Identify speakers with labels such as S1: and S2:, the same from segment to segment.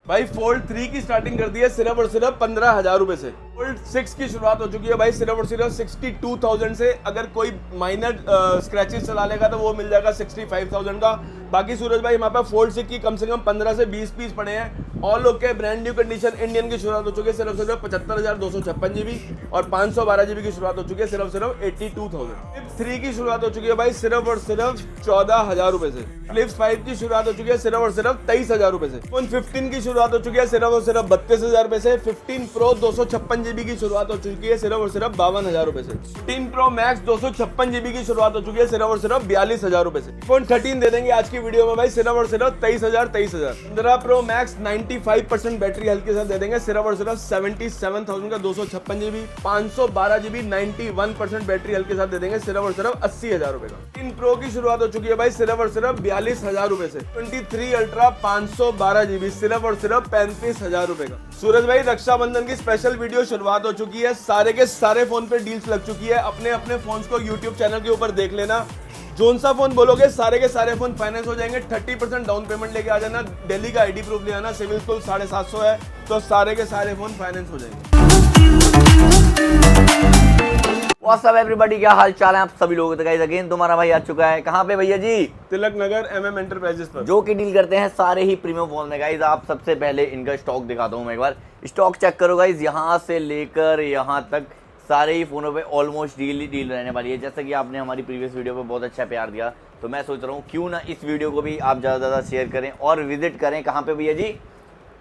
S1: भाई फोल्ड 3 की स्टार्टिंग कर दी है सिर्फ और सिर्फ 15,000 रुपए से। फोल्ड 6 की शुरुआत हो चुकी है भाई सिर्फ और सिर्फ 62,000 से। अगर कोई माइनर स्क्रैचेस चला लेगा तो वो मिल जाएगा 65,000 का। बाकी सूरज भाई हमारे पास फोल्ड 6 की कम से कम 15 से 20 पीस पड़े हैं। All okay brand new condition Indian की शुरुआत हो चुकी है सिर्फ सिर्फ 75,256 GB और 512 GB की शुरुआत हो चुकी है सिर्फ 82,000। फ्लिप 3 की शुरुआत हो चुकी है भाई सिर्फ और सिर्फ 14,000 रुपए से। फ्लिप 5 की शुरुआत हो चुकी है सिर्फ और सिर्फ 23,000 रुपए से। फोन 15 की शुरुआत हो चुकी है सिर्फ और सिर्फ 32,000 रुपए से। 15 प्रो 256 GB की शुरुआत हो चुकी है सिर्फ और सिर्फ 52,000 रुपए से। 15 प्रो मैक्स 256 GB की शुरुआत हो चुकी है सिर्फ और सिर्फ 42,000 रुपए से। फोन 13 दे देंगे आज की वीडियो में भाई सिर्फ और सिर्फ 23,000। 15 प्रो मैक्स 95% बैटरी हेल्थ के साथ दे देंगे सिर्फ और सिर्फ 77,000 का 256 GB। 512 GB 91% बैटरी हेल्थ के साथ दे देंगे सिर्फ और सिर्फ 80,000 रुपए का। 15 प्रो की शुरुआत हो चुकी है भाई सिर्फ और सिर्फ 42,000 रुपए से। 23 अल्ट्रा 512 GB सिर्फ और सिर्फ 35,000 रुपए का। सूरज भाई रक्षाबंधन की स्पेशल वीडियो शुरुआत हो चुकी है। सारे के सारे फोन पे डील्स लग चुकी है। अपने अपने फोन्स को यूट्यूब चैनल के ऊपर देख लेना। जोन सा फोन बोलोगे सारे के सारे फोन फाइनेंस हो जाएंगे। 30% डाउन पेमेंट लेके आ जाना। दिल्ली का आईडी प्रूफ ले आना। सिविल स्कोर 750 है तो सारे के सारे फोन फाइनेंस हो जाएंगे।
S2: व्हाट्स अप एवरीबॉडी, क्या हाल चाल है आप सभी लोगों का। अगेन तुम्हारा भाई आ चुका है कहाँ पे भैया जी?
S1: तिलक नगर MM एंटरप्राइजेस पर,
S2: जो कि डील करते हैं सारे ही प्रीमियम फोन में। गाइज आप सबसे पहले इनका स्टॉक दिखाता हूँ मैं एक बार। स्टॉक चेक करो गाइज, यहाँ से लेकर यहाँ तक सारे ही फोनों पे ऑलमोस्ट डील रहने वाली है। जैसा कि आपने हमारी प्रीवियस वीडियो पे बहुत अच्छा प्यार दिया तो मैं सोच रहा हूँ क्यों ना इस वीडियो को भी आप ज़्यादा से ज़्यादा शेयर करें और विजिट करें। कहाँ पे भैया जी?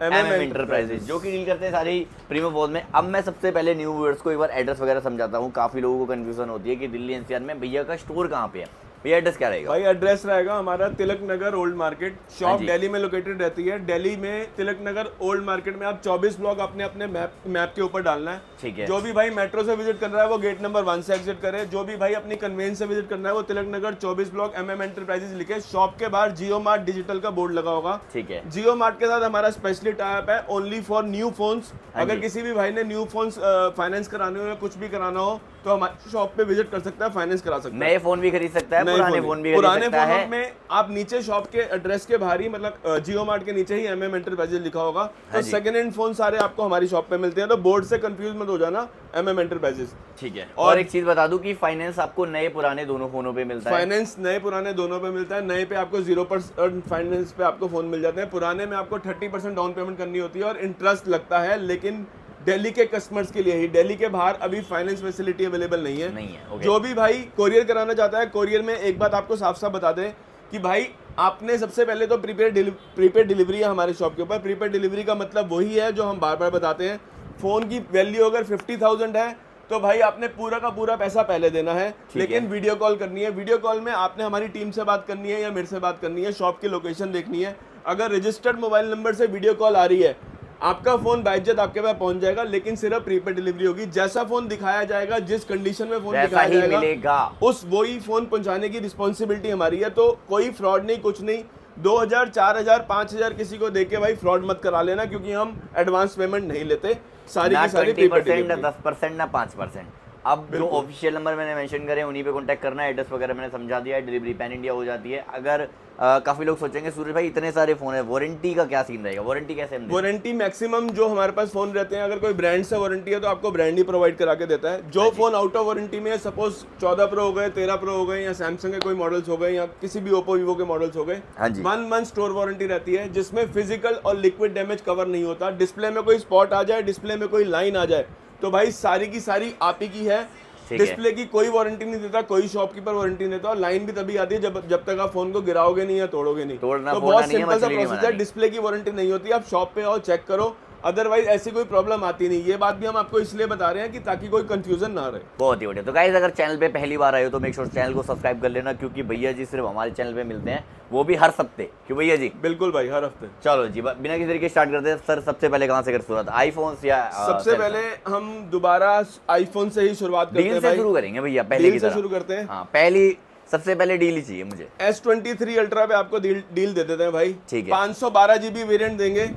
S2: MM एंटरप्राइजेस, जो कि डील करते हैं सारे ही प्रीमियम फोन में। अब मैं सबसे पहले न्यू व्यूअर्स को एक बार एड्रेस वगैरह समझाता हूँ। काफ़ी लोगों को कन्फ्यूजन होती है कि दिल्ली NCR में भैया का स्टोर कहाँ पे है। भैया एड्रेस क्या रहेगा?
S1: भाई एड्रेस रहेगा हमारा Tilak Nagar old market. Shop Delhi में लोकेटेड रहती है। दिल्ली में तिलक नगर ओल्ड मार्केट में आप 24 ब्लॉक अपने अपने मैप के ऊपर डालना है।
S2: ठीक है।
S1: जो भी भाई मेट्रो से विजिट कर रहा है वो गेट नंबर 1 से एग्जिट करे। जो भी भाई अपनी कन्वेंस से विजिट करना है वो Tilak Nagar 24 block MM enterprises लिखे। शॉप के बाहर जियो मार्ट डिजिटल का बोर्ड लगा होगा।
S2: ठीक है।
S1: जियो मार्ट के साथ हमारा स्पेशली टाइप है ओनली फॉर न्यू फोन्स। अगर किसी भी भाई ने न्यू फोन्स फाइनेंस कराने हो या कुछ भी कराना हो तो हमारे शॉप पे विजिट कर सकता है, फाइनेंस करा सकता है।
S2: नए फोन भी खरीद सकता है, पुराने फोन भी
S1: पुराने फोनों में आप नीचे शॉप के एड्रेस के बाहर ही मतलब जियो मार्ट के नीचे ही MM एंटरप्राइजेस लिखा होगा। तो सेकंड हैंड फोन सारे आपको हमारी शॉप पे मिलते हैं। तो बोर्ड से कंफ्यूज मत हो जाना, MM एंटरप्राइजेस।
S2: ठीक है। और एक चीज बता दूं कि फाइनेंस आपको नए पुराने दोनों फोनों पे मिलता है।
S1: फाइनेंस नए पुराने दोनों पे मिलता है। नए पे आपको 0% फाइनेंस पे आपको फोन मिल जाते हैं। पुराने में आपको 30% डाउन पेमेंट करनी होती है और इंटरेस्ट लगता है, लेकिन दिल्ली के कस्टमर्स के लिए ही। दिल्ली के बाहर अभी फाइनेंस फैसिलिटी अवेलेबल नहीं है।
S2: okay।
S1: जो भी भाई कोरियर कराना चाहता है, कोरियर में एक बात आपको साफ साफ बता दें कि भाई आपने सबसे पहले तो प्रीपेड डिलीवरी है हमारे शॉप के ऊपर। प्रीपेड डिलीवरी का मतलब वही है जो हम बार बार बताते हैं। फोन की वैल्यू अगर 50,000 है तो भाई आपने पूरा का पूरा पैसा पहले देना है, लेकिन वीडियो कॉल करनी है। वीडियो कॉल में आपने हमारी टीम से बात करनी है या मेरे से बात करनी है। शॉप की लोकेशन देखनी है। अगर रजिस्टर्ड मोबाइल नंबर से वीडियो कॉल आ रही है, आपका फोन बाइज्जत आपके पास पहुंच जाएगा, लेकिन सिर्फ प्रीपेड डिलीवरी होगी। जैसा फोन दिखाया जाएगा, जिस कंडीशन में फोन दिखाया जाएगा, उस वही फोन पहुंचाने की रिस्पॉन्सिबिलिटी हमारी है। तो कोई फ्रॉड नहीं, कुछ नहीं। 2,000, 4,000, 5,000 किसी को देके भाई फ्रॉड मत करा लेना, क्योंकि हम एडवांस पेमेंट नहीं लेते। सारी की सारी
S2: 20%, ना 10%, ना 5%। अब जो ऑफिशियल नंबर मैंने मेंशन करे उन्हीं पे कांटेक्ट करना है। एड्रेस वगैरह मैंने समझा दिया है। डिलीवरी पैन इंडिया हो जाती है। अगर काफी लोग सोचेंगे सूरज भाई इतने सारे फोन है, वारंटी का क्या सीन रहेगा? वारंटी कैसे?
S1: वारंटी मैक्सिमम जो हमारे पास फोन रहते हैं, अगर कोई ब्रांड से वारंटी है तो आपको ब्रांड ही प्रोवाइड करा के देता है। जो फोन आउट ऑफ वारंटी में है, सपोज 14 प्रो हो गए, 13 प्रो हो गए, या सैमसंग के कोई मॉडल्स हो गए, या किसी भी ओप्पो वीवो के मॉडल्स हो गए, 1 मंथ स्टोर वारंटी रहती है, जिसमें फिजिकल और लिक्विड डैमेज कवर नहीं होता। डिस्प्ले में कोई स्पॉट आ जाए, डिस्प्ले में कोई लाइन आ जाए, तो भाई सारी की सारी आप ही की है। डिस्प्ले की कोई वारंटी नहीं देता, कोई शॉपकीपर वारंटी नहीं देता। और लाइन भी तभी आती है जब तक आप फोन को गिराओगे नहीं या तोड़ोगे नहीं। तो बहुत सिंपल सा प्रोसेस है। डिस्प्ले की वारंटी नहीं होती। आप शॉप पे आओ, चेक करो, अदरवाइज ऐसी कोई प्रॉब्लम आती नहीं। ये बात भी हम आपको इसलिए बता रहे हैं कि ताकि कोई कंफ्यूजन ना रहे।
S2: बहुत ही बढ़िया। तो गाइस अगर चैनल पे पहली बार आए हो तो मेक श्योर चैनल को सब्सक्राइब कर लेना, क्योंकि भैया जी सिर्फ हमारे चैनल पे मिलते हैं, वो भी हर हफ्ते। क्यों भैया जी?
S1: बिल्कुल भाई, हर हफ्ते।
S2: चलो जी, बिना किसी तरीके स्टार्ट करते हैं। सर सबसे पहले कहाँ से कर शुरुआत? आईफोन या
S1: सबसे पहले हम दोबारा आईफोन से ही शुरुआत करते हैं।
S2: शुरू करेंगे भैया, पहले की तरह
S1: शुरू करते हैं।
S2: हाँ, पहली सबसे पहले डील ही चाहिए मुझे।
S1: S23 अल्ट्रा पे आपको डील दे देते हैं भाई।
S2: ठीक है।
S1: 512 GB वेरिएंट देंगे।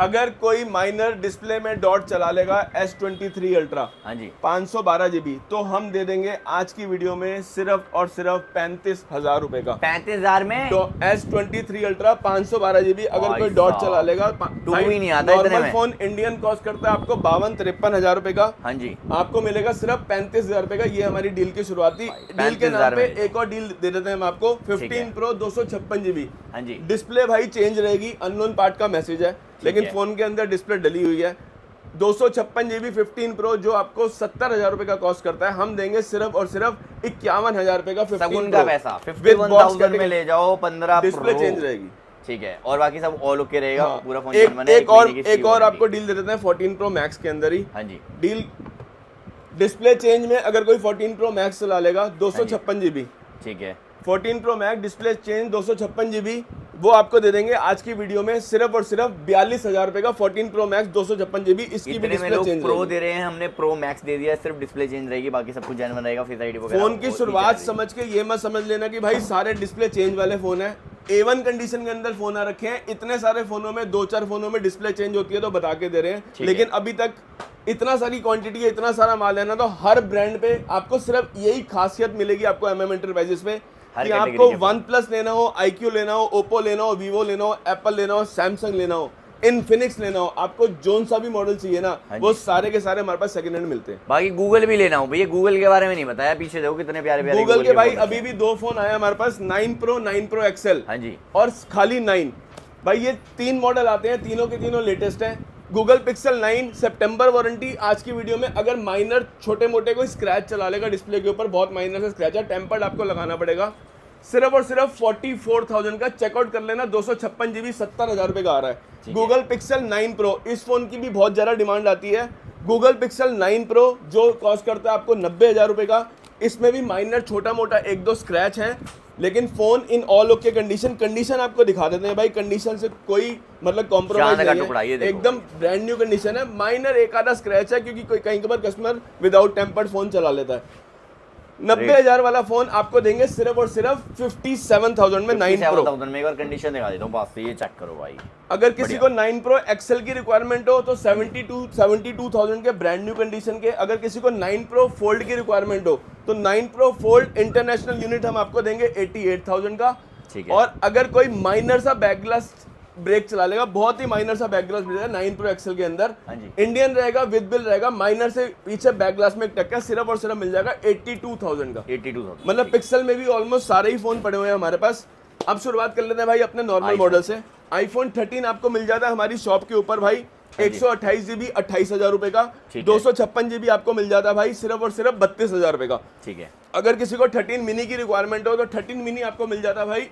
S1: अगर कोई माइनर डिस्प्ले में डॉट चला लेगा S23 अल्ट्रा
S2: हाँ जी
S1: 512 GB, तो हम दे देंगे आज की वीडियो में सिर्फ और सिर्फ 35,000 रुपए का।
S2: 35,000 में
S1: तो S23 अल्ट्रा 512 GB अगर
S2: भाई
S1: कोई डॉट
S2: साहब,
S1: चला लेगा।
S2: टू ही नहीं आता इतने
S1: नॉर्मल
S2: में।
S1: फोन इंडियन कॉस्ट करता है आपको 52-53 रुपए का,
S2: हाँ जी
S1: आपको मिलेगा सिर्फ 35,000 रुपए का। ये हमारी डील की शुरुआती डील के
S2: 35,000
S1: नाम पे
S2: में।
S1: एक और डील दे देते हैं हम आपको,
S2: ठीक है।
S1: 15 प्रो 256 GB।
S2: हाँ जी
S1: डिस्प्ले भाई चेंज रहेगी, अननोन पार्ट का मैसेज है, लेकिन
S2: है।
S1: फोन के अंदर डिस्प्ले डली हुई है। 256 GB 15 प्रो जो आपको 70,000 रुपए का कॉस्ट करता है, हम देंगे सिर्फ और सिर्फ 51,000 रुपए का 15
S2: सगुन का
S1: Pro।
S2: पैसा
S1: With box
S2: 51,000 में ले जाओ 15
S1: डिस्प्ले
S2: Pro।
S1: चेंज रहेगी।
S2: ठीक है, और बाकी सब ऑल ओके रहेगा
S1: हाँ,
S2: पूरा फोन।
S1: एक और आपको डील दे देते हैं 14 प्रो मैक्स के अंदर ही।
S2: हाँ जी
S1: डील डिस्प्ले चेंज में अगर कोई 14 प्रो मैक्स चला लेगा 256 GB,
S2: ठीक है
S1: 14 pro max display change 256 GB, वो आपको दे देंगे आज की वीडियो में सिर्फ और सिर्फ 42,000 रुपए का 14 प्रो मैक्स 256 GB। इसकी भी
S2: इतने में
S1: डिस्प्ले
S2: लोग
S1: चेंज
S2: प्रो
S1: रहेगी।
S2: दे रहे हैं, हमने प्रो मैक्स दे दिया, सिर्फ डिस्प्ले चेंज रहेगी, बाकी सब कुछ जेन्युइन रहेगा, फेस आईडी वगैरह।
S1: फोन की शुरुआत समझ के ये मत समझ लेना कि भाई सारे डिस्प्ले चेंज वाले फोन है। A1 कंडीशन के अंदर फोन आ रखे हैं, इतने सारे फोनों में 2-4 फोनों में डिस्प्ले चेंज होती है तो बता के दे रहे हैं, लेकिन अभी तक इतना सारी क्वांटिटी है, इतना सारा माल है ना, तो हर ब्रांड पे आपको सिर्फ यही खासियत मिलेगी आपको MM एंटरप्राइजेस पे कि आपको वन प्लस लेना हो, IQ लेना हो, ओप्पो लेना हो, वीवो लेना हो, एप्पल लेना हो, सैमसंग लेना हो, इनफिनिक्स लेना हो, आपको जोन सा भी मॉडल चाहिए ना, वो सारे के सारे हमारे पास सेकंड हैंड मिलते हैं।
S2: बाकी गूगल भी लेना हो भैया, गूगल के बारे में नहीं बताया, पीछे देखो कितने प्यारे प्यारे
S1: गूगल के भाई
S2: फोन
S1: अभी भी 2 फोन आए हमारे पास, 9 प्रो 9 प्रो XL
S2: हाँ जी
S1: और खाली 9। भाई ये 3 मॉडल आते हैं, तीनों के तीनों लेटेस्ट हैं। गूगल पिक्सल 9 सितंबर वारंटी। आज की वीडियो में अगर माइनर छोटे मोटे कोई स्क्रैच चला लेगा डिस्प्ले के ऊपर, बहुत माइनर से स्क्रैच है, टेम्पर्ड आपको लगाना पड़ेगा, सिर्फ और सिर्फ 44,000 का चेकआउट कर लेना। 256 GB 70,000 रुपए का आ रहा है। गूगल पिक्सल 9 प्रो, इस फोन की भी बहुत ज़्यादा डिमांड आती है। गूगल पिक्सल 9 प्रो जो कॉस्ट करता है आपको 90,000 रुपए का, इसमें भी माइनर छोटा मोटा 1-2 स्क्रैच है, लेकिन phone in all okay condition आपको दिखा देते हैं भाई। कंडीशन से कोई मतलब कॉम्प्रोमाइज नहीं है, एकदम ब्रांड न्यू कंडीशन है। माइनर एक आधा स्क्रैच है क्योंकि कोई कहीं कभार कस्टमर विदाउट टेम्पर्ड फोन चला लेता है। 90,000 वाला फोन आपको देंगे सिर्फ और सिर्फ 57,000 में 9 प्रो
S2: में। एक बार कंडीशन दिखा देता हूँ पास से, ये चेक करो भाई।
S1: अगर किसी को 9 प्रो XL की रिक्वायरमेंट हो तो 72,000 के ब्रांड न्यू कंडीशन के। अगर किसी को 9 प्रो फोल्ड की रिक्वायरमेंट हो तो 9 प्रो फोल्ड इंटरनेशनल यूनिट हम आपको देंगे 88,000 का। और अगर कोई माइनर सा बैक ग्लास ब्रेक चला लेगा, बहुत ही माइनर सा बैक ग्लास मिलेगा 9 प्रो XL के अंदर, इंडियन रहेगा, विद बिल रहेगा, माइनर से पीछे बैक ग्लास में एक टक्का, सिर्फ और सिर्फ मिल जाएगा 82,000 का।
S2: 82,000
S1: मतलब पिक्सल में भी ऑलमोस्ट सारे ही फोन पड़े हुए हैं हमारे पास। अब शुरुआत कर लेते हैं भाई अपने नॉर्मल मॉडल से। iPhone 13 आपको मिल जाता है हमारी शॉप के ऊपर भाई 128 GB 28,000 रुपए का। 256 GB आपको मिल जाता है भाई सिर्फ और सिर्फ 32,000 रुपए का।
S2: ठीक है।
S1: अगर किसी को 13 मिनी की रिक्वायरमेंट हो तो 13 मिनी आपको मिल जाता है भाई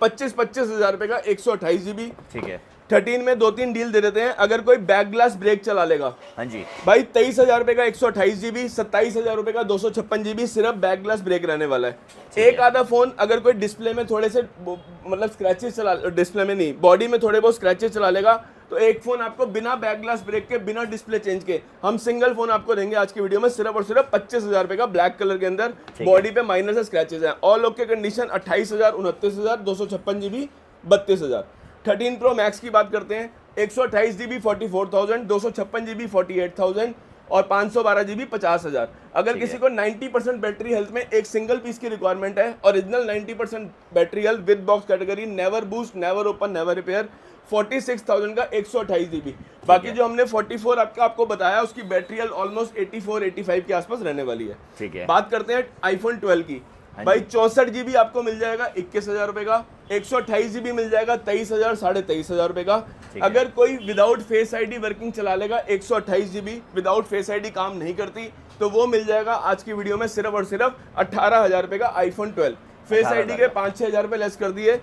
S1: 25,000 रुपए का 128 GB।
S2: ठीक है।
S1: 13 में 2-3 डील दे देते हैं। अगर कोई बैक ग्लास ब्रेक चला लेगा,
S2: हाँ जी
S1: भाई 23,000 रुपए का 128 GB, 27,000 रुपए का 256 GB, सिर्फ बैक ग्लास ब्रेक रहने वाला है। एक आधा फोन अगर कोई डिस्प्ले में थोड़े से मतलब स्क्रैचेस चला, डिस्प्ले में नहीं बॉडी में थोड़े बहुत स्क्रैचेस चला लेगा, तो एक फोन आपको बिना बैक ग्लास ब्रेक के, बिना डिस्प्ले चेंज के हम सिंगल फोन आपको देंगे आज की वीडियो में सिर्फ और सिर्फ 25,000 रुपए का, ब्लैक कलर के अंदर, बॉडी पे माइनर से स्क्रैचेस हैं, all okay condition. 28,000, 29,000, 256 GB 32,000। 13 pro max की बात करते हैं, 128 GB 44,000, 256 GB 48,000 और 512 GB 50,000। अगर किसी को 90% बैटरी हेल्थ में एक सिंगल पीस की रिक्वायरमेंट है, original 90% battery health with box category, never boost, never open, never repair, 46,000 का 128 GB। बाकी जो हमने 44 आपको बताया उसकी बैटरी हेल्थ ऑलमोस्ट 84-85 के आसपास रहने वाली है।
S2: ठीक है।
S1: बात करते हैं iPhone 12 की। भाई 64 GB आपको मिल जाएगा 21,000 रुपए का, 128 GB मिल जाएगा 23,000 23,500 रुपए का। अगर कोई विदाउट फेस आईडी वर्किंग चला लेगा 128 GB, विदाउट फेस आईडी काम नहीं करती, तो वो मिल जाएगा आज की वीडियो में सिर्फ और सिर्फ 18,000 रुपए का iPhone 12। फेस आईडी के 5-6 हज़ार रुपए लेस कर दिए,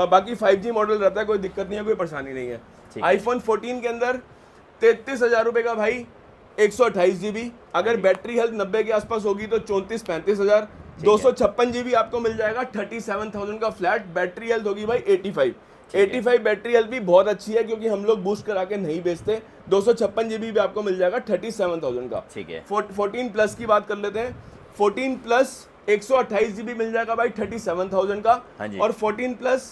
S1: बाकी 5G मॉडल रहता है, कोई दिक्कत नहीं है, कोई परेशानी नहीं है। iPhone 14 के अंदर 33,000 रुपए का भाई 128 GB, अगर बैटरी हेल्थ 90 के आसपास होगी तो 34-35,000। 256 GB आपको मिल जाएगा 37,000 का फ्लैट, बैटरी हेल्थ होगी भाई 85 बैटरी हेल्थ भी बहुत अच्छी है क्योंकि हम लोग बूस्ट करा के नहीं बेचते। 256 GB भी आपको मिल जाएगा 37,000 का।
S2: ठीक है।
S1: 14 प्लस की बात कर लेते हैं। 14 प्लस 128 GB मिल जाएगा भाई 37,000 का।
S2: हाँ जी।
S1: और 14 प्लस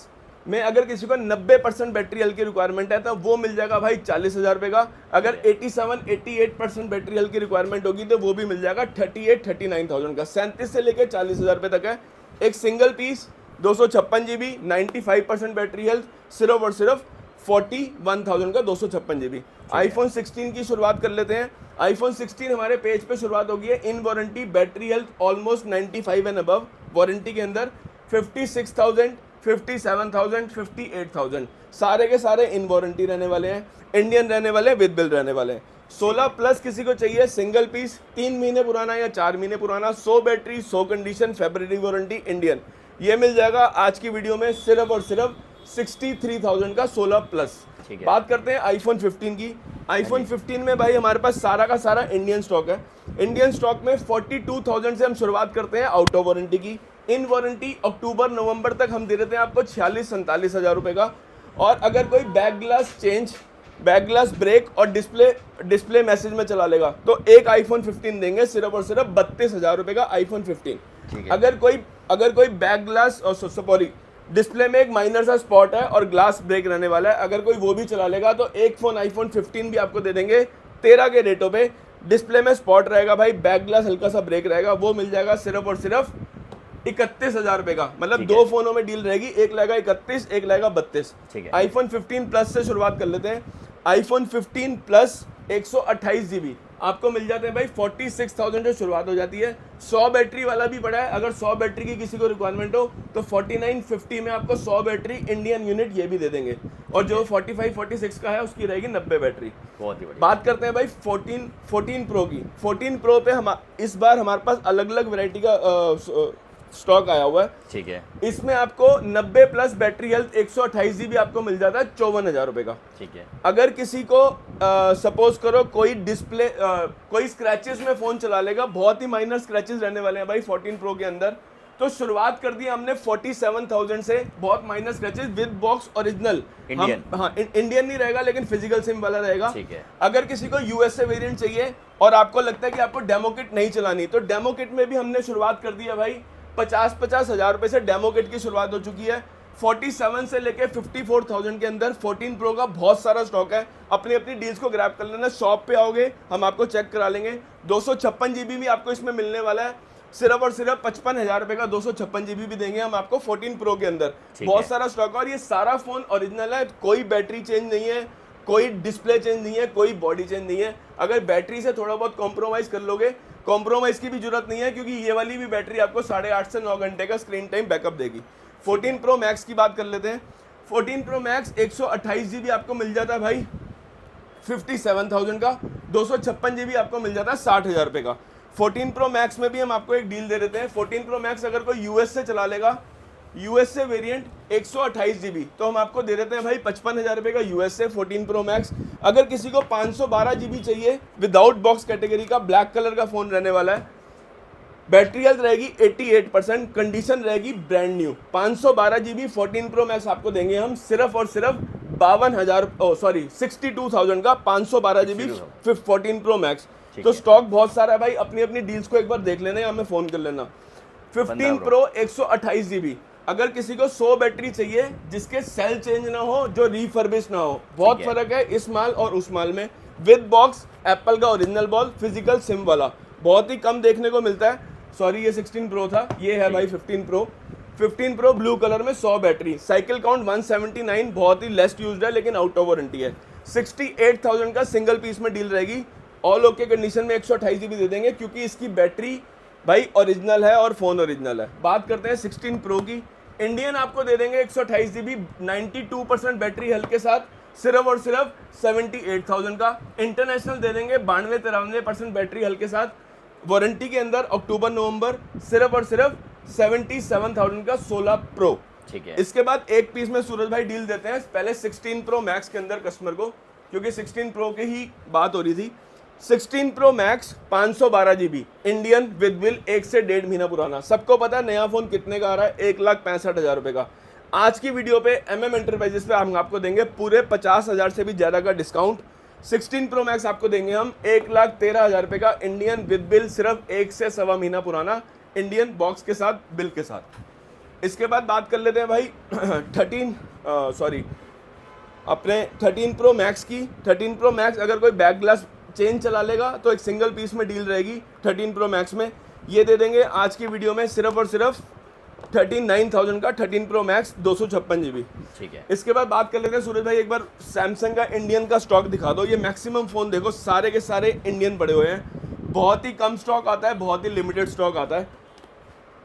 S1: में अगर किसी को 90% बैटरी हेल्थ की रिक्वायरमेंट है तो वो मिल जाएगा भाई 40,000 रुपये का। अगर 87-88% बैटरी हेल्थ की रिक्वायरमेंट होगी तो वो भी मिल जाएगा 38-39,000 का। 37 से लेकर 40,000 रुपये तक है। एक single piece 256 GB 95% battery health, सिर्फ और सिर्फ 41,000 का 256 GB। आईफोन 16 की शुरुआत कर लेते हैं। आईफोन 16 हमारे पेज पे शुरुआत होगी है इन warranty battery health almost 95 and above warranty के अंदर 56,000, 57,000, 58,000 सारे के सारे इन वारंटी रहने वाले हैं, इंडियन रहने वाले हैं, विद बिल रहने वाले हैं। 16 प्लस किसी को चाहिए सिंगल पीस 3 महीने पुराना या 4 महीने पुराना, 100 battery 100 condition February warranty Indian, ये मिल जाएगा आज की वीडियो में सिर्फ और सिर्फ 63,000 का 16 प्लस। बात करते हैं आईफोन 15 की। आईफोन 15 में भाई हमारे पास सारा का सारा इंडियन स्टॉक है। इंडियन स्टॉक में 42,000 से हम शुरुआत करते हैं आउट ऑफ वारंटी की। इन वारंटी अक्टूबर नवंबर तक हम दे देते हैं आपको 46-47 हज़ार रुपये का। और अगर कोई back glass change, back glass break और डिस्प्ले मैसेज में चला लेगा तो एक आईफोन 15 देंगे सिर्फ और सिर्फ 32,000 रुपये का आईफोन 15। अगर कोई बैक ग्लास सॉरी डिस्प्ले में एक माइनर सा स्पॉट है और ग्लास ब्रेक रहने वाला है, अगर कोई वो भी चला लेगा तो एक फोन आईफोन 15 भी आपको दे देंगे 13 के रेटों पे। डिस्प्ले में स्पॉट रहेगा भाई, बैक ग्लास हल्का सा ब्रेक रहेगा, वो मिल जाएगा सिर्फ और सिर्फ 31,000 रुपये का। मतलब दो फोनों में डील रहेगी, एक लगेगा 31, एक लगेगा 32। आईफोन 15 प्लस से शुरुआत कर लेते हैं। आईफोन 15 प्लस 128 GB आपको मिल जाते हैं भाई 46,000 से शुरुआत हो जाती है। 100 बैटरी वाला भी पड़ा है, अगर 100 बैटरी की किसी को रिक्वायरमेंट हो तो 4950 में आपको 100 बैटरी इंडियन यूनिट ये भी दे देंगे। और जो 45-46 का है उसकी रहेगी 90 बैटरी।
S2: बहुत ही बढ़िया।
S1: बात करते हैं भाई 14 प्रो की। 14 प्रो पे हम इस बार हमारे पास अलग अलग वैरायटी का स्टॉक आया हुआ है।
S2: ठीक है।
S1: इसमें आपको 90 प्लस बैटरी हेल्थ 128 GB आपको मिल जाता है 54,000 रुपये का।
S2: ठीक है।
S1: अगर किसी को सपोज करो कोई डिस्प्ले कोई स्क्रैचेस में फोन चला लेगा, बहुत ही माइनर स्क्रैचेस रहने वाले हैं भाई 14 प्रो के अंदर, तो शुरुआत कर दी हमने 47,000 से। बहुत minor scratches with box original
S2: Indian.
S1: हाँ इंडियन नहीं रहेगा लेकिन फिजिकल सिम वाला रहेगा।
S2: ठीक है।
S1: अगर किसी को यूएसए वेरिएंट चाहिए और आपको लगता है कि आपको डेमो किट नहीं चलानी, तो डेमो किट में भी हमने शुरुआत कर दी है भाई 50-50 हज़ार रुपये से डेमो किट की शुरुआत हो चुकी है। 47 से लेके 54,000 के अंदर 14 प्रो का बहुत सारा स्टॉक है। अपनी अपनी डील्स को ग्रैब कर लेना, शॉप पे आओगे हम आपको चेक करा लेंगे। 256 GB भी आपको इसमें मिलने वाला है, सिर्फ और सिर्फ 55,000 रुपये का 256 GB भी देंगे हम आपको 14 प्रो के अंदर। बहुत सारा स्टॉक है और ये सारा फोन ओरिजिनल है, कोई बैटरी चेंज नहीं है, कोई डिस्प्ले चेंज नहीं है, कोई बॉडी चेंज नहीं है। अगर बैटरी से थोड़ा बहुत कॉम्प्रोमाइज़ कर लोगे, कॉम्प्रोमाइज़ की भी जरूरत नहीं है क्योंकि ये वाली भी बैटरी आपको 8.5 से 9 घंटे का स्क्रीन टाइम बैकअप देगी। 14 प्रो मैक्स की बात कर लेते हैं। 14 प्रो मैक्स 128 GB आपको मिल जाता है भाई 57,000 का। 256 GB आपको मिल जाता है 60,000 रुपये का। 14 प्रो मैक्स में भी हम आपको एक डील दे देते हैं। 14 प्रो मैक्स अगर कोई यूएस से चला लेगा, यूएस से वेरिएंट 128 GB, तो हम आपको दे देते हैं भाई 55,000 रुपये का यूएस से 14 प्रो मैक्स। अगर किसी को 512 GB चाहिए विदाउट बॉक्स कैटेगरी का, ब्लैक कलर का फोन रहने वाला है, बैटरी हेल्थ रहेगी 88%, कंडीशन रहेगी brand new, 512 GB 14 pro max आपको देंगे हम सिर्फ और सिर्फ 62,000 का 512 GB 14 प्रो मैक्स। तो स्टॉक बहुत सारा है भाई, अपनी अपनी डील्स को एक बार देख लेना या हमें फोन कर लेना। 15 प्रो 128 GB, अगर किसी को 100 बैटरी चाहिए जिसके सेल चेंज ना हो, जो रिफर्बिश ना हो, बहुत फर्क है इस माल और उस माल में। विद बॉक्स एप्पल का ओरिजिनल बॉल, फिजिकल सिम वाला, बहुत ही कम देखने को मिलता है। सॉरी ये 16 प्रो था, ये है भाई 15 प्रो। 15 प्रो ब्लू कलर में 100 बैटरी, साइकिल काउंट 179, बहुत ही लेस यूज्ड है लेकिन आउट ऑफ वारंटी है। 68,000 का सिंगल पीस में डील रहेगी। ऑल ओके कंडीशन में 128 GB दे देंगे क्योंकि इसकी बैटरी भाई ओरिजिनल है और फोन ओरिजिनल है। बात करते हैं 16 प्रो की। इंडियन आपको दे देंगे 128 GB 92% बैटरी हेल्थ के साथ सिर्फ और सिर्फ 78,000 का। इंटरनेशनल दे देंगे 92-93% बैटरी हेल्थ के साथ वारंटी के अंदर अक्टूबर नवंबर, सिर्फ और सिर्फ 77,000 का 16 प्रो।
S2: ठीक है।
S1: इसके बाद एक पीस में सूरज भाई डील देते हैं पहले 16 प्रो मैक्स के अंदर कस्टमर को, क्योंकि 16 प्रो की ही बात हो रही थी। 16 pro max 512 GB Indian with bill, 1 से 1.5 महीना पुराना। सबको पता है नया फोन कितने का आ रहा है, 1,65,000 रुपये का। आज की वीडियो पे MM एंटरप्राइजेस पे हम आपको देंगे पूरे 50,000 से भी ज़्यादा का डिस्काउंट। 16 प्रो मैक्स आपको देंगे हम 1,13,000 रुपये का इंडियन विद बिल, सिर्फ 1 से 1.25 महीना पुराना, इंडियन बॉक्स के साथ, बिल के साथ। इसके बाद बात कर लेते हैं भाई सॉरी अपने 13 प्रो मैक्स की। 13 प्रो मैक्स अगर कोई बैक ग्लास चेंज चला लेगा तो एक सिंगल पीस में डील रहेगी 13 प्रो मैक्स में। ये दे देंगे आज की वीडियो में सिर्फ और सिर्फ 39,000 का 13 प्रो मैक्स 256 GB।
S2: ठीक है।
S1: इसके बाद बात कर लेते हैं सूरज भाई, एक बार सैमसंग का इंडियन का स्टॉक दिखा दो। ये मैक्सिमम फ़ोन देखो सारे के सारे इंडियन पड़े हुए हैं, बहुत ही कम स्टॉक आता है, बहुत ही लिमिटेड स्टॉक आता है।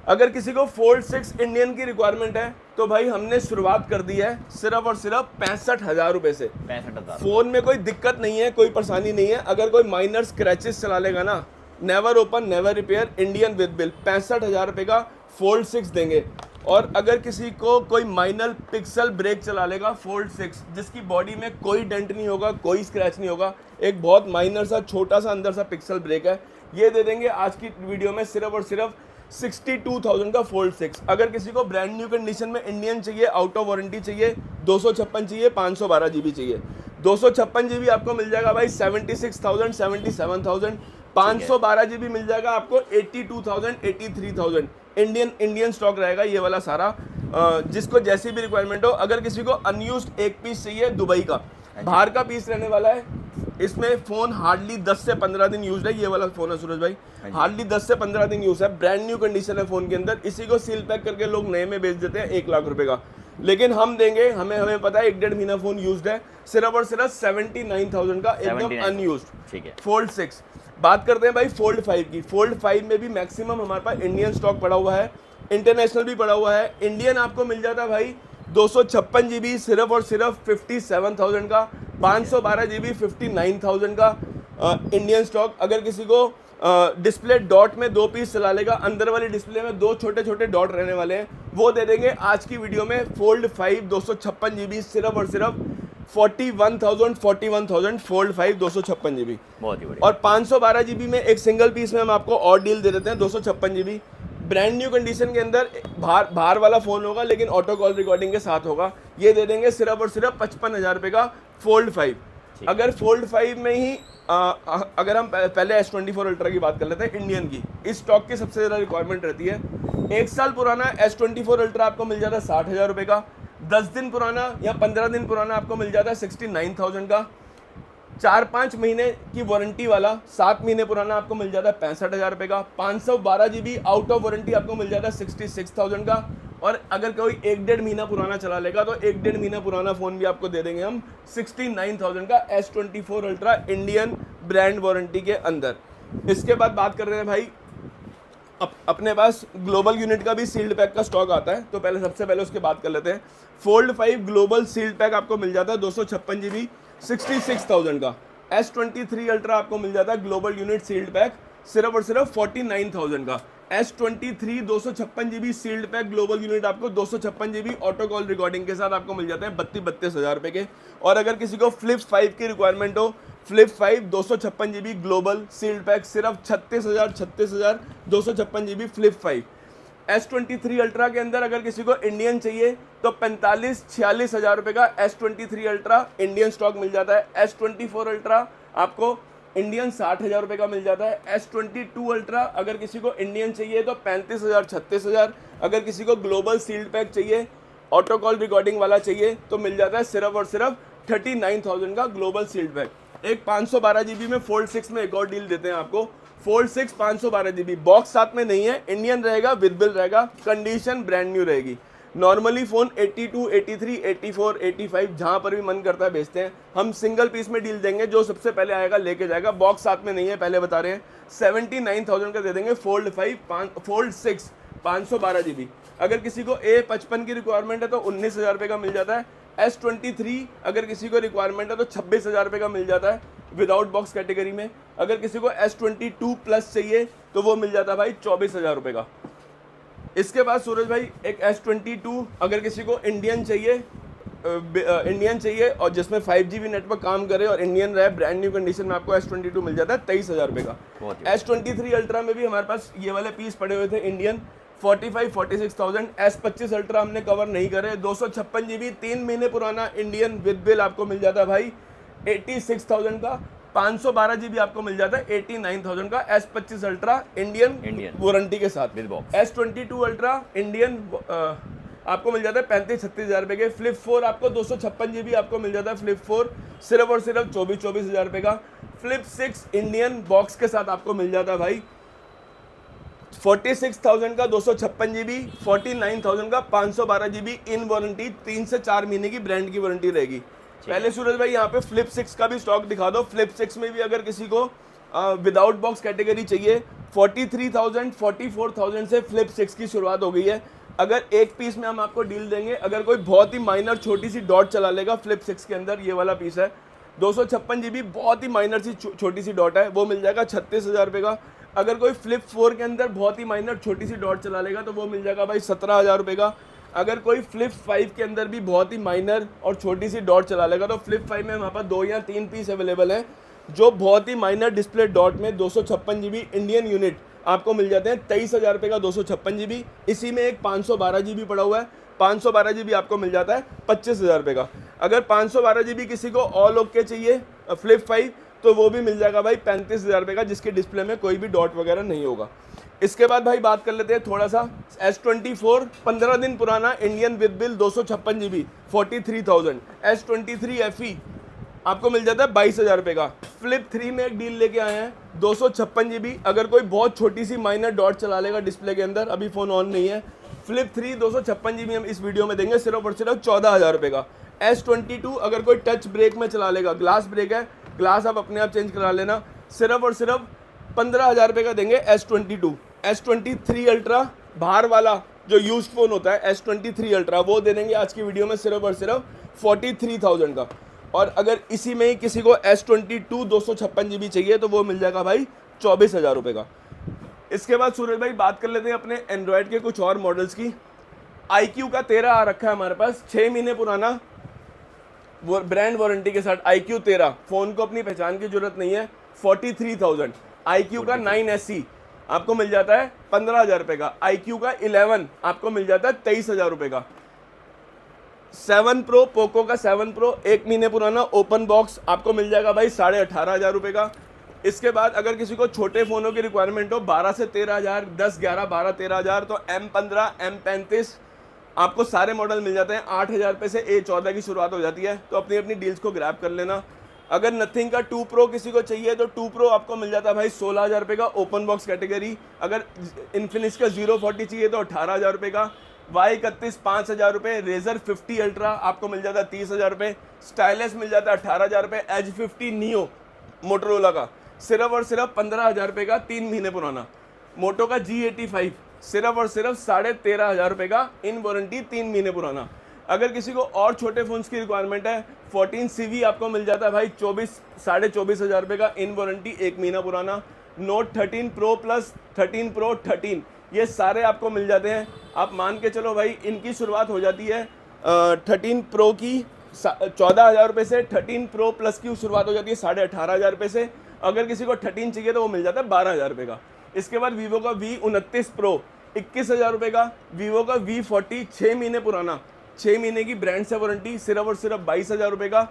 S1: अगर किसी को फोल्ड 6 इंडियन की रिक्वायरमेंट है तो भाई हमने शुरुआत कर दी है सिर्फ और सिर्फ 65,000 रुपये से।
S2: 65,000।
S1: फ़ोन में कोई दिक्कत नहीं है, कोई परेशानी नहीं है। अगर कोई माइनर स्क्रैचेस चला लेगा ना, never open never repair, Indian with bill, 65,000 रुपये का फोल्ड 6 देंगे। और अगर किसी को कोई माइनर पिक्सल ब्रेक चला लेगा फोल्ड 6, जिसकी बॉडी में कोई डेंट नहीं होगा, कोई स्क्रैच नहीं होगा, एक बहुत माइनर सा छोटा सा अंदर सा पिक्सल ब्रेक है, ये दे देंगे आज की वीडियो में सिर्फ और सिर्फ 62,000 का फोल्ड 6। अगर किसी को ब्रांड न्यू कंडीशन में इंडियन चाहिए, आउट ऑफ वारंटी चाहिए, 256 चाहिए, 512 GB चाहिए, 256 GB आपको मिल जाएगा भाई 76,000 77,000, 512 GB मिल जाएगा आपको 82,000 83,000। इंडियन स्टॉक रहेगा ये वाला सारा, जिसको जैसी भी रिक्वायरमेंट हो। अगर किसी को अनयूज्ड एक पीस चाहिए दुबई का, बाहर का पीस रहने वाला है, इसमें फ़ोन हार्डली 10 से 15 दिन यूज है। ये वाला फ़ोन है सूरज भाई, हार्डली 10 से 15 दिन यूज है, ब्रांड न्यू कंडीशन है फ़ोन के अंदर। इसी को सील पैक करके लोग नए में बेच देते हैं 1 लाख रुपए का, लेकिन हम देंगे, हमें पता है 1-1.5 महीना फ़ोन यूज्ड है, सिर्फ और सिर्फ 79,000 का एकदम अनयूज्ड।
S2: ठीक है।
S1: फोल्ड 6 बात करते हैं भाई फोल्ड 5 की। फोल्ड 5 में भी मैक्सिमम हमारे पास इंडियन स्टॉक पड़ा हुआ है, इंटरनेशनल भी पड़ा हुआ है। इंडियन आपको मिल जाता है भाई 256 GB सिर्फ और सिर्फ 57,000 का, 512 GB 59,000 का इंडियन स्टॉक। अगर किसी को डिस्प्ले डॉट में 2 पीस चला लेगा, अंदर वाली डिस्प्ले में 2 छोटे छोटे डॉट रहने वाले हैं, वो दे देंगे आज की वीडियो में फोल्ड 5 256 GB सिर्फ और सिर्फ 41,000 फोल्ड 5 256 GB।
S2: बहुत ही बढ़िया।
S1: और 512 GB में एक सिंगल पीस में हम आपको और डील दे देते हैं 256 GB, ब्रांड न्यू कंडीशन के अंदर, बाहर वाला फ़ोन होगा लेकिन ऑटो कॉल रिकॉर्डिंग के साथ होगा। ये दे देंगे सिर्फ और सिर्फ 55,000 रुपये का फोल्ड 5। अगर फोल्ड 5 में ही अगर हम पहले S24 अल्ट्रा की बात कर लेते हैं इंडियन की, इस स्टॉक की सबसे ज़्यादा रिक्वायरमेंट रहती है। 1 साल पुराना S24 अल्ट्रा आपको मिल जाता है 60,000 रुपये का, 10 दिन पुराना या 15 दिन पुराना आपको मिल जाता है 69,000 का, 4-5 महीने की वारंटी वाला 7 महीने पुराना आपको मिल जाता है 65,000 रुपये का, 512 GB आउट ऑफ वारंटी आपको मिल जाता है 66,000 का। और अगर कोई 1-1.5 महीना पुराना चला लेगा तो 1-1.5 महीना पुराना फ़ोन भी आपको दे देंगे हम 69,000 का S24 ultra Indian brand warranty के अंदर। इसके बाद बात कर रहे हैं भाई, अपने पास ग्लोबल यूनिट का भी सील्ड पैक का स्टॉक आता है, तो सबसे पहले उसके बात कर लेते हैं। फोल्ड 5 ग्लोबल सील्ड पैक आपको मिल जाता है 256 GB 66,000 का। S23 अल्ट्रा आपको मिल जाता है ग्लोबल यूनिट सील्ड पैक सिर्फ और सिर्फ 49,000 का। S23 256 GB sealed pack global unit आपको 256 GB ऑटो कॉल रिकॉर्डिंग के साथ आपको मिल जाते हैं 32,000 रुपये के। और अगर किसी को फ्लिप 5 की रिक्वायरमेंट हो, flip 5 256 GB global sealed pack सिर्फ 36,000 256 GB फ्लिप 5। S23 अल्ट्रा के अंदर अगर किसी को इंडियन चाहिए तो 45-46,000 रुपये का S23 अल्ट्रा इंडियन स्टॉक मिल जाता है। S24 अल्ट्रा आपको इंडियन 60,000 रुपये का मिल जाता है। S22 अल्ट्रा अगर किसी को इंडियन चाहिए तो 35,000 36,000। अगर किसी को ग्लोबल सील्ड पैक चाहिए, ऑटो कॉल रिकॉर्डिंग वाला चाहिए तो मिल जाता है सिर्फ और सिर्फ 39,000 का ग्लोबल सील्ड पैक। एक 512 GB में फोल्ड 6 में एक और डील देते हैं आपको, फोल्ड 6 512 GB, बॉक्स साथ में नहीं है, इंडियन रहेगा, विद बिल रहेगा, कंडीशन ब्रांड न्यू रहेगी। नॉर्मली फ़ोन 82 83 84 85 जहाँ पर भी मन करता है बेचते हैं, हम सिंगल पीस में डील देंगे, जो सबसे पहले आएगा लेके जाएगा, बॉक्स साथ में नहीं है, पहले बता रहे हैं। 79,000 का दे देंगे फोल्ड 5 फोल्ड 6 512 GB। अगर किसी को A55 की रिक्वायरमेंट है तो 19,000 रुपये का मिल जाता है। S23 अगर किसी को रिक्वायरमेंट है तो 26,000 रुपये का मिल जाता है विदाउट बॉक्स कैटेगरी में। अगर किसी को S22 प्लस चाहिए तो वो मिल जाता है भाई 24,000 रुपये का। इसके बाद सूरज भाई एक S22 अगर किसी को इंडियन चाहिए और जिसमें 5G नेटवर्क काम करे और इंडियन रहे, ब्रांड न्यू कंडीशन में आपको S22 मिल जाता है 23,000 रुपये का। S23 अल्ट्रा में भी हमारे पास ये वाले पीस पड़े हुए थे इंडियन, 45-46,000। S25 अल्ट्रा हमने कवर नहीं करे, 256 GB 3 महीने पुराना इंडियन विद बिल आपको मिल जाता है भाई 86,000 का। 512 GB आपको मिल जाता है 89,000 का। S25 अल्ट्रा इंडियन वारंटी के साथ with box. S22 ultra Indian आपको मिल जाता है 35-36 हज़ार रुपये के। फ्लिप 4 आपको 256 GB आपको मिल जाता है फ्लिप 4 सिर्फ और सिर्फ 24 हज़ार रुपये का। फ्लिप 6 इंडियन बॉक्स के साथ आपको मिल जाता है भाई 46,000 का 256 GB, 49,000 का 512 GB इन वारंटी, 3 से 4 महीने की ब्रांड की वारंटी रहेगी। पहले सूरज भाई यहाँ पे फ्लिप 6 का भी स्टॉक दिखा दो। फ्लिप 6 में भी अगर किसी को विदाउट बॉक्स कैटेगरी चाहिए 43,000 44,000 से फ्लिप 6 की शुरुआत हो गई है। अगर एक पीस में हम आपको डील देंगे, अगर कोई बहुत ही माइनर छोटी सी डॉट चला लेगा फ्लिप 6 के अंदर, ये वाला पीस है 256 GB, बहुत ही माइनर सी छोटी सी डॉट है, वो मिल जाएगा 36,000 रुपये का। अगर कोई फ्लिप 4 के अंदर बहुत ही माइनर छोटी सी डॉट चला लेगा तो वो मिल जाएगा भाई 17,000 रुपये का। अगर कोई फ्लिप 5 के अंदर भी बहुत ही माइनर और छोटी सी डॉट चला लेगा तो फ्लिप 5 में हमारे पास 2 या 3 पीस अवेलेबल हैं जो बहुत ही माइनर डिस्प्ले डॉट में 256 GB इंडियन यूनिट आपको मिल जाते हैं 23,000 रुपये का 256 GB। इसी में एक 512 GB पड़ा हुआ है, 512 GB आपको मिल जाता है 25,000 रुपये का। अगर 512 GB किसी को ऑल ओके चाहिए फ्लिप 5 तो वो भी मिल जाएगा भाई 35,000 रुपये का, जिसके डिस्प्ले में कोई भी डॉट वगैरह नहीं होगा। इसके बाद भाई बात कर लेते हैं थोड़ा सा S24 15 दिन पुराना Indian with bill 256 GB 43,000। S23 FE आपको मिल जाता है 22,000 रुपये का। फ्लिप 3 में एक डील लेके आए हैं 256 GB, अगर कोई बहुत छोटी सी माइनर डॉट चला लेगा डिस्प्ले के अंदर, अभी फ़ोन ऑन नहीं है, फ्लिप 3 256 GB हम इस वीडियो में देंगे सिर्फ और सिर्फ 14,000 रुपये का। S22 अगर कोई टच ब्रेक में चला लेगा, ग्लास ब्रेक है, ग्लास आप अपने आप चेंज करा लेना, सिर्फ और सिर्फ 15,000 रुपये का देंगे S22। S23 अल्ट्रा बाहर वाला जो यूज फोन होता है S23 अल्ट्रा, वो दे देंगे आज की वीडियो में सिर्फ और सिर्फ 43,000 का। और अगर इसी में ही किसी को S22 256 GB चाहिए तो वो मिल जाएगा भाई 24,000 रुपये का। इसके बाद सूरज भाई बात कर लेते हैं अपने एंड्रॉयड के कुछ और मॉडल्स की। iQ का 13 आ रखा है हमारे पास, 6 महीने पुराना वो ब्रांड वारंटी के साथ iQ 13। फ़ोन को अपनी पहचान की जरूरत नहीं है, 43,000। iQ का 9SE आपको मिल जाता है 15,000 रुपये का। iQ का 11 आपको मिल जाता है 23,000 रुपये का। 7 Pro, पोको का 7 Pro 1 महीने पुराना ओपन बॉक्स आपको मिल जाएगा भाई 18,500 रुपये का। इसके बाद अगर किसी को छोटे फ़ोनों की रिक्वायरमेंट हो 12 से 13,000, 10, 11, 12, 13,000 तो M15, M35 आपको सारे मॉडल मिल जाते हैं 8,000 रुपये से A14 की शुरुआत हो जाती है, तो अपनी अपनी डील्स को ग्रैब कर लेना। अगर नथिंग का 2 Pro किसी को चाहिए तो 2 Pro आपको मिल जाता है भाई 16,000 रुपये का ओपन बॉक्स कैटेगरी। अगर इन्फिनिक्स का 040 चाहिए तो 18,000 रुपये का। Y31 5,000 रुपये। रेजर 50 अल्ट्रा आपको मिल जाता है 30,000 रुपये। स्टाइलस मिल जाता है 18,000 रुपये। एज 50 नियो मोटरोला का सिर्फ और सिर्फ 15,000 रुपये का, 3 महीने पुराना। मोटो का G85 सिर्फ और सिर्फ 13,500 रुपये का, इन वारंटी 3 महीने पुराना। अगर किसी को और छोटे फोन्स की रिक्वायरमेंट है 14 CV आपको मिल जाता है भाई 24,500 रुपये का, इन वारंटी 1 महीना पुराना। नोट 13 Pro प्लस 13 Pro 13 ये सारे आपको मिल जाते हैं। आप मान के चलो भाई इनकी शुरुआत हो जाती है 13 Pro की 14,000 रुपये से, 13 Pro प्लस की शुरुआत हो जाती है 18,500 रुपये से। अगर किसी को 13 चाहिए तो वो मिल जाता है 12,000 रुपये का। इसके बाद वीवो का V29 Pro 21,000 रुपये का। वीवो का V40 6 महीने पुराना, 6 महीने की ब्रांड से वारंटी, सिर्फ और सिर्फ 22,000 रुपये का।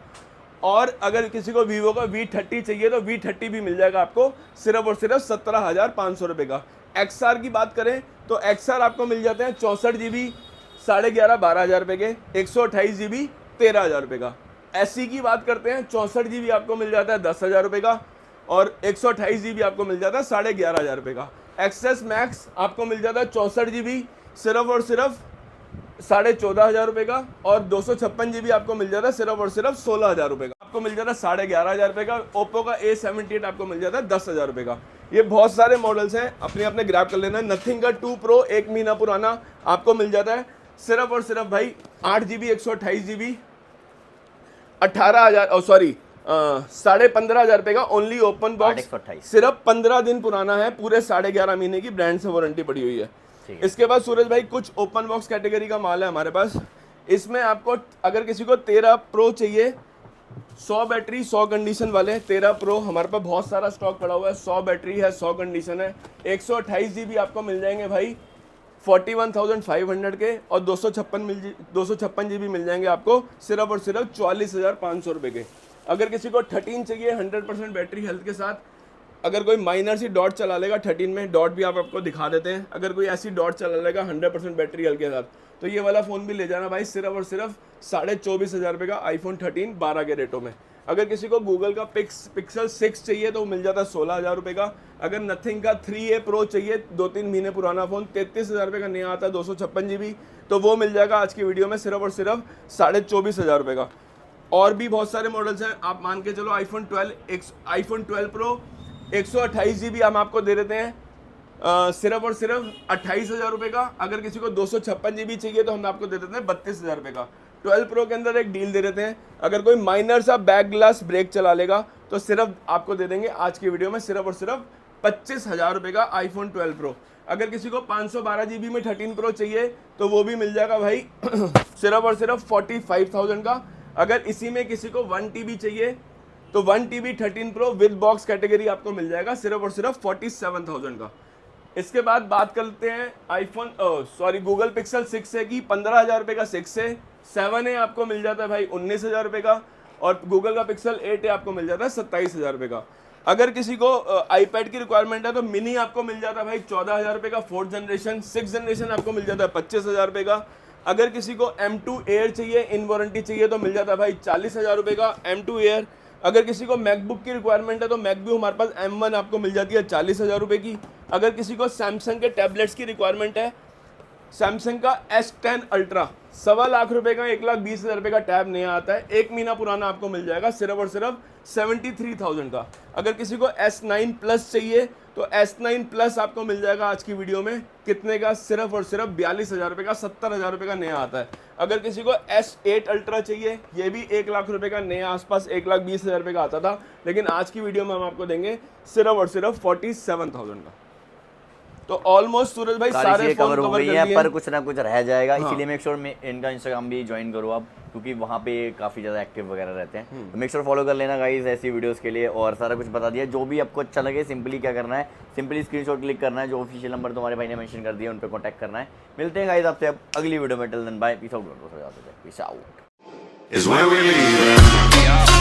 S1: और अगर किसी को वीवो का V30 चाहिए तो V30 भी मिल जाएगा आपको सिर्फ और सिर्फ 17,500 रुपये का। XR की बात करें तो XR आपको मिल जाते हैं 64 GB 11,500-12,000 रुपये के, 128 GB 13,000 रुपये का। SE की बात करते हैं 64 GB आपको मिल जाता है 10,000 रुपये का, और 128 GB आपको मिल जाता है 11,500 रुपये का। एक्सेस मैक्स आपको मिल जाता है 64 GB सिर्फ और सिर्फ 14,500 रुपये का, और 256 GB आपको मिल जाता है सिर्फ और सिर्फ 16,000 रुपये का। आपको मिल जाता है 11,500 रुपये का। ओप्पो का A78 आपको मिल जाता है 10,000 रुपये का। ये बहुत सारे मॉडल्स हैं, अपने अपने ग्रैब कर लेना। नथिंग का 2 Pro 1 महीना पुराना आपको मिल जाता है सिर्फ और सिर्फ भाई 8 GB 128 GB 15,500 रुपये का, ओनली ओपन बॉक्स, सिर्फ 15 दिन पुराना है, पूरे 11.5 महीने की ब्रांड से वारंटी पड़ी हुई है। इसके बाद सूरज भाई कुछ ओपन बॉक्स कैटेगरी का माल है हमारे पास। इसमें आपको अगर किसी को 13 Pro चाहिए, 100 बैटरी 100 कंडीशन वाले 13 Pro हमारे पास बहुत सारा स्टॉक पड़ा हुआ है। 100 बैटरी है, 100 कंडीशन है। 128 GB आपको मिल जाएंगे भाई 41,500 के, और 256 GB मिल जाएंगे आपको सिर्फ और सिर्फ 44,500 रुपये के। अगर किसी को 13 चाहिए 100% बैटरी हेल्थ के साथ, अगर कोई माइनर सी डॉट चला लेगा 13 में, डॉट भी आप आपको दिखा देते हैं, अगर कोई ऐसी डॉट चला लेगा 100% बैटरी हेल्थ के साथ, तो ये वाला फ़ोन भी ले जाना भाई सिर्फ और सिर्फ 24,500 रुपये का आईफोन 13 12 के रेटों में। अगर किसी को गूगल का पिक्सल 6 चाहिए तो मिल जाता है 16,000 रुपये का। अगर नथिंग का 3A प्रो चाहिए 2-3 महीने पुराना फ़ोन 33,000 रुपये का नया आता है 256 GB, तो वो मिल जाएगा आज की वीडियो में सिर्फ और सिर्फ 24,500 रुपये का। और भी बहुत सारे मॉडल्स हैं, आप मान के चलो आईफोन 12 प्रो 128 GB हम आपको दे देते हैं सिर्फ और सिर्फ 28,000 रुपये का। अगर किसी को 256 GB चाहिए तो हम आपको दे देते हैं 32,000 रुपये का। 12 प्रो के अंदर एक डील दे देते हैं, अगर कोई माइनर सा बैक ग्लास ब्रेक चला लेगा तो सिर्फ आपको दे देंगे आज की वीडियो में सिर्फ और सिर्फ 25,000 रुपये का आईफोन 12 प्रो। अगर किसी को 512 GB में 13 प्रो चाहिए तो वो भी मिल जाएगा भाई सिर्फ और सिर्फ 45,000 का। अगर इसी में किसी को 1 TB चाहिए तो 1 TB 13 pro with box category आपको मिल जाएगा सिर्फ और सिर्फ 47,000 का। इसके बाद बात करते हैं गूगल पिक्सल 6A की। 15,000 रुपये का 6A, 7A आपको मिल जाता है भाई 19,000 रुपये का, और गूगल का पिक्सल 8A आपको मिल जाता है 27,000 रुपये का। अगर किसी को आईपैड की रिक्वायरमेंट है तो मिनी आपको मिल जाता है भाई 14,000 रुपये का। 4th जनरेशन 6th जनरेशन आपको मिल जाता है 25,000 रुपये का। अगर किसी को M2 एयर चाहिए इन वारंटी चाहिए तो मिल जाता है भाई 40,000 रुपये का M2 एयर। अगर किसी को मैकबुक की रिक्वायरमेंट है तो मैकबुक हमारे पास M1 आपको मिल जाती है 40,000 रुपये की। अगर किसी को सैमसंग के टैबलेट्स की रिक्वायरमेंट है, सैमसंग का S10 अल्ट्रा 1.25 लाख रुपये का 1,20,000 रुपये का टैब नया आता है, 1 महीना पुराना आपको मिल जाएगा सिर्फ और सिर्फ 73,000 का। अगर किसी को S9 प्लस चाहिए तो S9 प्लस आपको मिल जाएगा आज की वीडियो में कितने का, सिर्फ और सिर्फ 42,000 रुपये का, 70,000 रुपये का नया आता है। अगर किसी को S8 अल्ट्रा चाहिए, ये भी 1 लाख रुपये का नया आसपास 1,20,000 रुपये का आता था, लेकिन आज की वीडियो में हम आपको देंगे सिर्फ और सिर्फ 47,000 का। तो ऑलमोस्ट सूरज भाई सारे
S2: कवर हो गई है, पर कुछ ना कुछ रह जाएगा।
S1: हाँ।
S2: इसीलिए मेक श्योर में इनका इंस्टाग्राम भी ज्वाइन करो आप, क्योंकि वहाँ पे काफ़ी ज़्यादा एक्टिव वगैरह रहते हैं। तो मेक श्योर फॉलो कर लेना गाइस ऐसी वीडियोस के लिए। और सारा कुछ बता दिया, जो भी आपको अच्छा लगे सिंपली क्या करना है, सिंपली स्क्रीनशॉट क्लिक करना है, जो ऑफिशियल नंबर तुम्हारे भाई ने मेंशन कर दिया उन पर कॉन्टैक्ट करना है। मिलते हैं गाइस आपसे अब अगली वीडियो में। Till then bye, peace out.
S3: is where we leave.